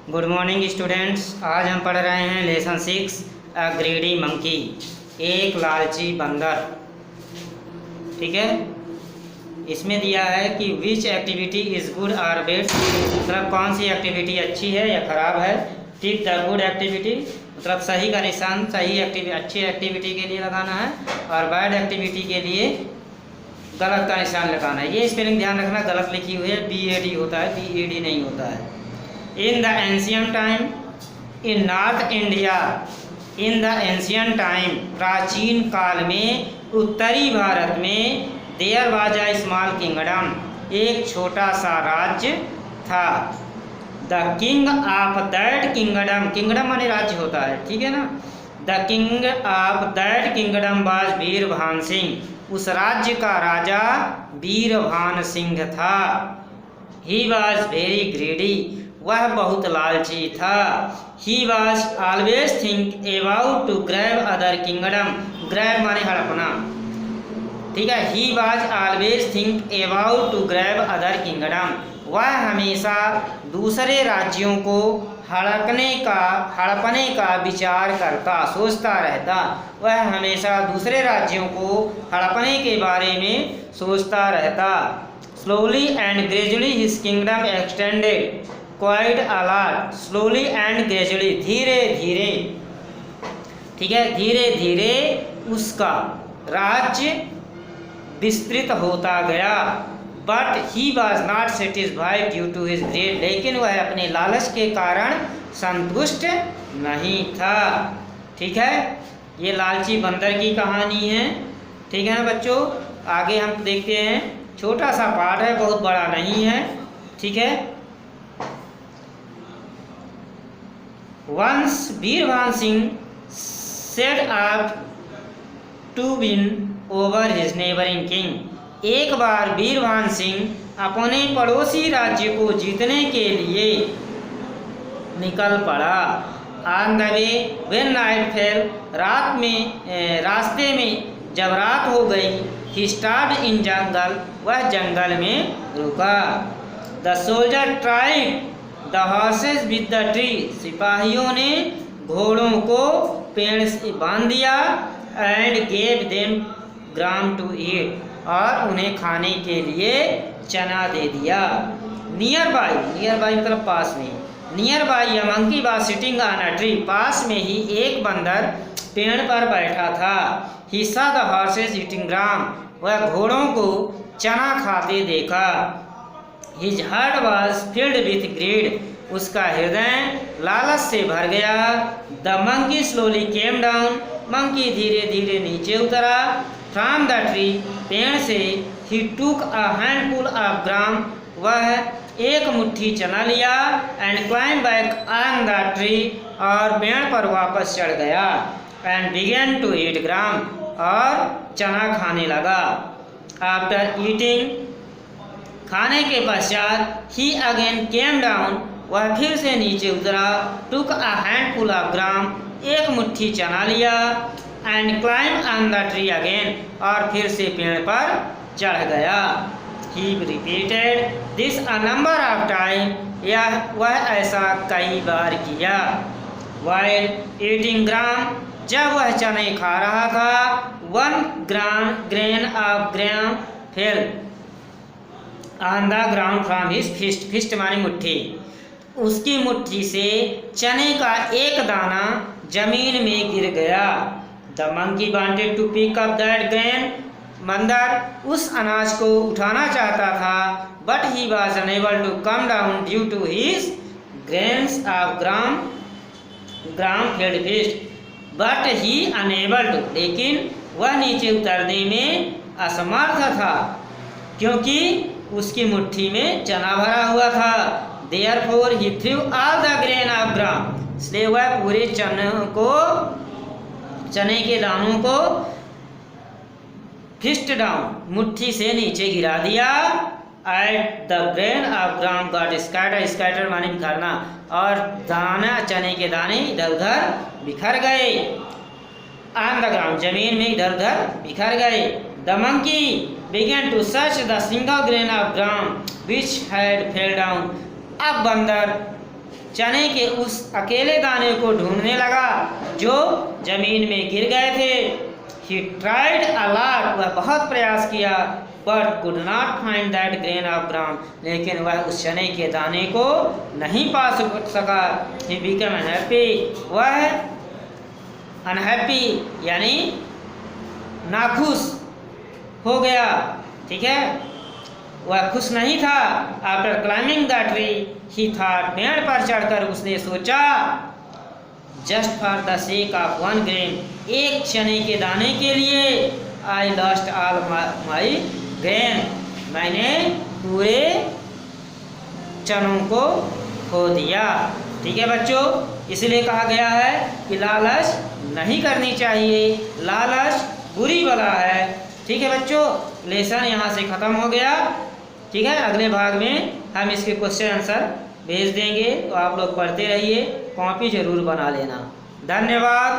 Good morning students. आज हम पढ़ रहे हैं लेसन 6 अ ग्रीडी मंकी, एक लालची बंदर। ठीक है, इसमें दिया है कि which activity is good or bad, मतलब कौन सी एक्टिविटी अच्छी है या ख़राब है। टिक द गुड एक्टिविटी, मतलब सही का निशान सही अच्छी एक्टिविटी के लिए लगाना है और बैड एक्टिविटी के लिए गलत का निशान लगाना है। ये स्पेलिंग ध्यान रखना, गलत लिखी हुई है, BAD होता है, BED नहीं होता है। In the ancient time in north India, in the ancient time प्राचीन काल में उत्तरी भारत में there was a small kingdom, एक छोटा सा राज्य था। The king of that kingdom, kingdom माने राज्य होता है, ठीक है ना। The king of that kingdom was Virbhan Singh, उस राज्य का राजा वीरभान सिंह था। ही वॉज वेरी ग्रीडी, वह बहुत लालची था। He was always think about to grab other kingdom, grab माने हड़पना, ठीक है। He was always think about to grab other kingdom, वह हमेशा दूसरे राज्यों को हड़पने का विचार करता, सोचता रहता। वह हमेशा दूसरे राज्यों को हड़पने के बारे में सोचता रहता। Slowly and gradually his kingdom extended quite a lot, slowly and gradually, धीरे धीरे, ठीक है, धीरे धीरे उसका राज्य विस्तृत होता गया। But he was not satisfied due to his greed, लेकिन वह अपने लालच के कारण संतुष्ट नहीं था। ठीक है, ये लालची बंदर की कहानी है, ठीक है ना बच्चों। आगे हम देखते हैं, छोटा सा पाठ है, बहुत बड़ा नहीं है, ठीक है। Once Virbhan Singh set out to win over his neighbouring king, एक बार वीरभान सिंह अपने पड़ोसी राज्य को जीतने के लिए निकल पड़ा। On the way when night fail, रास्ते में जब रात हो गई, ही स्टॉप्ड इन जंगल, वह जंगल में रुका। The soldier tried the horses with the tree, सिपाहियों ने घोड़ों को पेड़ से बांध दिया। And gave them gram to eat, और उन्हें खाने के लिए चना दे दिया। नियर बाई मतलब पास में, near by a monkey was sitting on a tree, पास में ही एक बंदर पेड़ पर बैठा था। He saw the horses eating gram, वह घोड़ों को चना खाते देखा। His heart was filled with greed, उसका हृदय लालच से भर गया। The monkey slowly came down, monkey धीरे धीरे नीचे उतरा। फ्रॉम द ट्री, पेड़ से। ही टूक अ हैंडफुल ऑफ ग्राम, वह एक मुट्ठी चना लिया। And climb back on the tree, और पेड़ पर वापस चढ़ गया। एंड बिगेन टू ईट ग्राम, और चना खाने लगा। आफ्टर ईटिंग, खाने के पश्चात, ही अगेन केम डाउन, वह फिर से नीचे उतरा। टुक अ हैंडफुल ऑफ ग्राम, एक मुट्ठी चना लिया। And climb on the tree again, और फिर से पेड़ पर चढ़ गया। He repeated this a number of time, वह ऐसा कई बार किया। वाइल ईटिंग ग्राम, जब वह चने खा रहा था, one grain of gram fell on the ground from his fist, fist माने मुट्ठी, उसकी मुट्ठी से चने का एक दाना जमीन में गिर गया। The monkey wanted to pick up that grain, बंदर उस अनाज को उठाना चाहता था। But he was unable to come down due to his grains of gram filled fist, but he unable to, लेकिन वह नीचे उतरने में असमर्थ था, क्योंकि उसकी मुट्ठी में चना भरा हुआ था। Therefore he threw all the grain of gram, इसलिए वह पूरे चने के दानों को फिस्ट डाउन, मुट्ठी से नीचे गिरा दिया। At the grain of gram got scatter, scatter माने बिखरना, और दाना चने के दाने इधर उधर बिखर गए। ऑन द ग्राउंड, जमीन में इधर उधर बिखर गए। The monkey began to search the single grain of gram which had fell down, अब बंदर चने के उस अकेले दाने को ढूंढने लगा जो जमीन में गिर गए थे। He tried a lot, वह बहुत प्रयास किया, but could not find that grain of gram, लेकिन वह उस चने के दाने को नहीं पा सका। He became unhappy, वह unhappy यानी नाखुश हो गया, ठीक है, वह खुश नहीं था। After climbing the tree he thought, पेड़ पर चढ़कर उसने सोचा, just for the sake of one grain, एक चने के दाने के लिए, I lost all my grain, मैंने पूरे चनों को खो दिया। ठीक है बच्चों, इसलिए कहा गया है कि लालच नहीं करनी चाहिए, लालच बुरी बला है। ठीक है बच्चों, लेसन यहाँ से ख़त्म हो गया। ठीक है, अगले भाग में हम इसके क्वेश्चन आंसर भेज देंगे, तो आप लोग पढ़ते रहिए, कॉपी जरूर बना लेना। धन्यवाद।